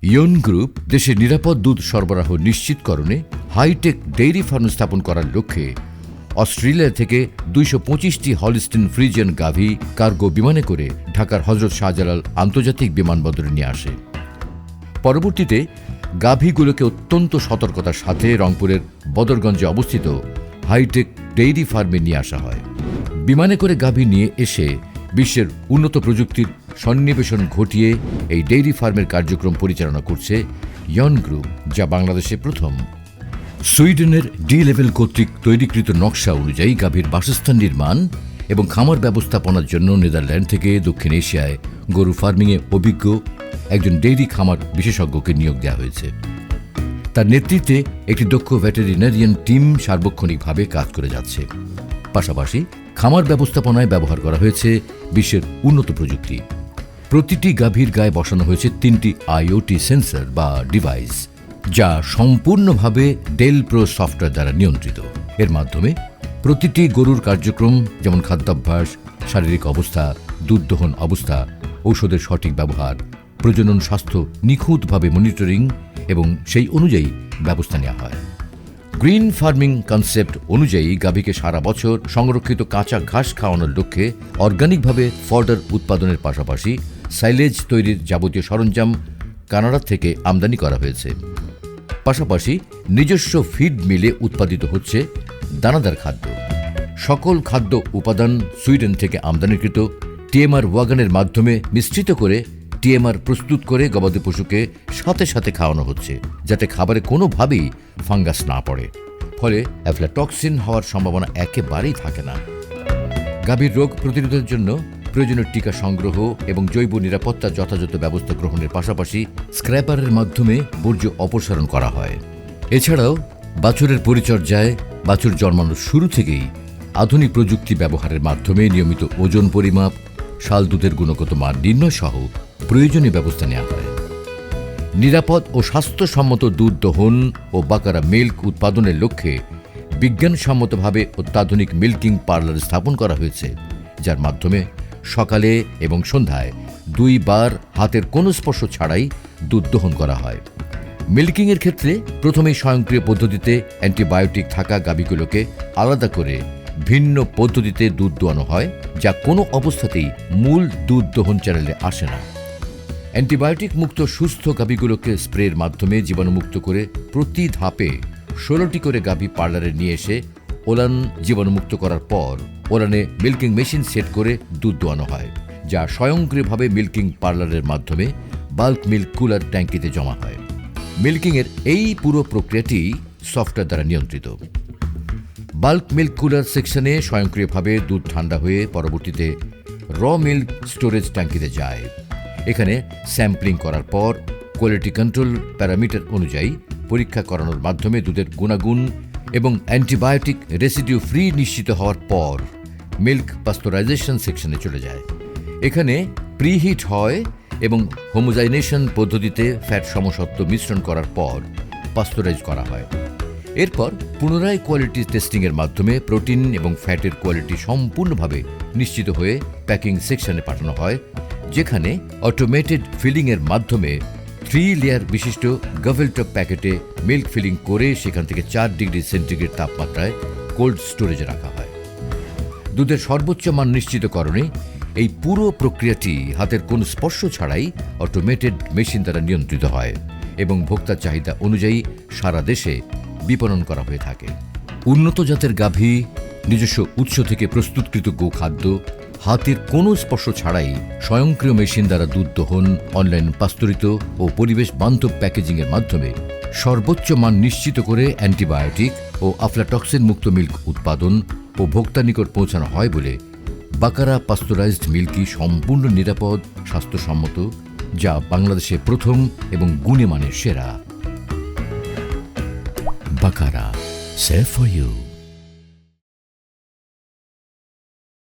ইয়ন group দেশের নিরাপদ দুধ সরবরাহ নিশ্চিতকরণে হাইটেক ডেইরি ফার্ম স্থাপন করার লক্ষ্যে অস্ট্রেলিয়া থেকে 225টি হলিস্টিন ফ্রিজিয়ান গাভী কার্গো বিমানে করে ঢাকার হযরত শাহজালাল আন্তর্জাতিক বিমানবন্দরে নিয়ে আসে। পরবর্তীতে গাভীগুলোকে অত্যন্ত সতর্কতার সাথে রংপুরের বদরগঞ্জে অবস্থিত হাইটেক ডেইরি ফার্মে নিয়ে আসা হয়। বিমানে করে গাভী নিয়ে এসে বিশ্বের উন্নত প্রযুক্তির সন্নিবেশন ঘটিয়ে এই ডেইরি ফার্মের কার্যক্রম পরিচালনা করছে ইয়ন গ্রুপ, যা বাংলাদেশে প্রথম। সুইডেনের ডি লেভেল কর্তৃক তৈরিকৃত নকশা অনুযায়ী গাভীর বাসস্থান নির্মাণ এবং খামার ব্যবস্থাপনার জন্য নেদারল্যান্ড থেকে দক্ষিণ এশিয়ায় গরু ফার্মিংয়ে অভিজ্ঞ একজন ডেইরি খামার বিশেষজ্ঞকে নিয়োগ দেওয়া হয়েছে। তার নেতৃত্বে একটি দক্ষ ভেটেরিনারিয়ান টিম সার্বক্ষণিকভাবে কাজ করে যাচ্ছে। পাশাপাশি খামার ব্যবস্থাপনায় ব্যবহার করা হয়েছে বিশ্বের উন্নত প্রযুক্তি। প্রতিটি গাভীর গায়ে বসানো হয়েছে 3টি আইওটি সেন্সর বা ডিভাইস, যা সম্পূর্ণভাবে ডেল প্রো সফটওয়্যার দ্বারা নিয়ন্ত্রিত। এর মাধ্যমে প্রতিটি গরুর কার্যক্রম, যেমন খাদ্যাভ্যাস, শারীরিক অবস্থা, দুধ দহন অবস্থা, ঔষধের সঠিক ব্যবহার, প্রজনন স্বাস্থ্য নিখুঁতভাবে মনিটরিং এবং সেই অনুযায়ী ব্যবস্থা নেওয়া হয়। গ্রিন ফার্মিং কনসেপ্ট অনুযায়ী গাভীকে সারা বছর সংরক্ষিত কাঁচা ঘাস খাওয়ানোর লক্ষ্যে অর্গানিকভাবে ফডার উৎপাদনের পাশাপাশি সাইলেজ তৈরির যাবতীয় সরঞ্জাম কানাডা থেকে আমদানি করা হয়েছে। পাশাপাশি নিজস্ব ফিড মিলে উৎপাদিত হচ্ছে দানাদার খাদ্য। সকল খাদ্য উপাদান সুইডেন থেকে আমদানিকৃত টিএমআর ওয়াগনের মাধ্যমে মিশ্রিত করে টিএমআর প্রস্তুত করে গবাদি পশুকে সাথে সাথে খাওয়ানো হচ্ছে, যাতে খাবারে কোনোভাবেই ফাঙ্গাস না পড়ে। ফলে অ্যাফ্লাটক্সিন হওয়ার সম্ভাবনা একেবারেই থাকে না। গাভীর রোগ প্রতিরোধের জন্য প্রয়োজনীয় টিকা সংগ্রহ এবং জৈব নিরাপত্তা যথাযথ ব্যবস্থা গ্রহণের পাশাপাশি স্ক্র্যাপারের মাধ্যমে বর্জ্য অপসারণ করা হয়। এছাড়াও বাছুরের পরিচর্যায় বাছুর জন্মানোর শুরু থেকেই আধুনিক প্রযুক্তি ব্যবহারের মাধ্যমে নিয়মিত ওজন পরিমাপ, শাল দুধের গুণগত মান নির্ণয় সহ প্রয়োজনীয় ব্যবস্থা নেওয়া হয়। নিরাপদ ও স্বাস্থ্যসম্মত দুধ দহন ও বাকারা মিল্ক উৎপাদনের লক্ষ্যে বিজ্ঞানসম্মতভাবে অত্যাধুনিক মিল্কিং পার্লার স্থাপন করা হয়েছে, যার মাধ্যমে সকালে এবং সন্ধ্যায় 2 বার হাতের কোনো স্পর্শ ছাড়াই দুধ দহন করা হয়। মিল্কিংয়ের ক্ষেত্রে প্রথমেই স্বয়ংক্রিয় পদ্ধতিতে অ্যান্টিবায়োটিক থাকা গাভীগুলোকে আলাদা করে ভিন্ন পদ্ধতিতে দুধ দোয়ানো হয়, যা কোনো অবস্থাতেই মূল দুধ দহন চ্যানেলে আসে না। অ্যান্টিবায়োটিক মুক্ত সুস্থ গাভীগুলোকে স্প্রের মাধ্যমে জীবাণুমুক্ত করে প্রতি ধাপে 16টি করে গাভী পার্লারে নিয়ে এসে ওলান জীবাণুমুক্ত করার পর ওলানে মিল্কিং মেশিন সেট করে দুধ দোয়ানো হয়, যা স্বয়ংক্রিয়ভাবে মিল্কিং পার্লারের মাধ্যমে বাল্ক মিল্ক কুলার ট্যাঙ্কিতে জমা হয়। মিল্কিংয়ের এই পুরো প্রক্রিয়াটি সফটওয়্যার দ্বারা নিয়ন্ত্রিত। বাল্ক মিল্ক কুলার সেকশনে স্বয়ংক্রিয়ভাবে দুধ ঠান্ডা হয়ে পরবর্তীতে র মিল্ক স্টোরেজ ট্যাঙ্কিতে যায়। এখানে স্যাম্পলিং করার পর কোয়ালিটি কন্ট্রোল প্যারামিটার অনুযায়ী পরীক্ষা করানোর মাধ্যমে দুধের গুণাগুণ এবং অ্যান্টিবায়োটিক রেসিডিউ ফ্রি নিশ্চিত হওয়ার পর মিল্ক পাস্তুরাইজেশন সেকশনে চলে যায়। এখানে প্রিহিট হয় এবং হোমোজাইনেশন পদ্ধতিতে ফ্যাট সমসত্ব মিশ্রণ করার পর পাস্তুরাইজ করা হয়। এরপর পুনরায় কোয়ালিটি টেস্টিংয়ের মাধ্যমে প্রোটিন এবং ফ্যাটের কোয়ালিটি সম্পূর্ণভাবে নিশ্চিত হয়ে প্যাকিং সেকশনে পাঠানো হয়, যেখানে অটোমেটেড ফিলিংয়ের মাধ্যমে 3 লেয়ার বিশিষ্ট গাভেলটপ প্যাকেটে মিল্ক ফিলিং করে সেখান থেকে 4 ডিগ্রি সেন্টিগ্রেড তাপমাত্রায় কোল্ড স্টোরেজে রাখা হয়। দুধের সর্বোচ্চ মান নিশ্চিতকরণে এই পুরো প্রক্রিয়াটি হাতের কোনো স্পর্শ ছাড়াই অটোমেটেড মেশিন দ্বারা নিয়ন্ত্রিত হয় এবং ভোক্তার চাহিদা অনুযায়ী সারা দেশে বিপণন করা হয়ে থাকে। উন্নত জাতের গাভী, নিজস্ব উৎস থেকে প্রস্তুতকৃত গোখাদ্য, হাতের কোনো স্পর্শ ছাড়াই স্বয়ংক্রিয় মেশিন দ্বারা দুধ দহন, অনলাইন পাস্তুরিত ও পরিবেশ বান্ধব প্যাকেজিংয়ের মাধ্যমে সর্বোচ্চ মান নিশ্চিত করে অ্যান্টিবায়োটিক ও আফলাটক্সিন মুক্ত মিল্ক উৎপাদন ও ভোক্তার নিকট পৌঁছানো হয় বলে বাকারা পাস্তুরাইজড মিল্কই সম্পূর্ণ নিরাপদ, স্বাস্থ্যসম্মত, যা বাংলাদেশে প্রথম এবং গুণে মানের সেরা। বাকারা, সেফ ফর ইউ।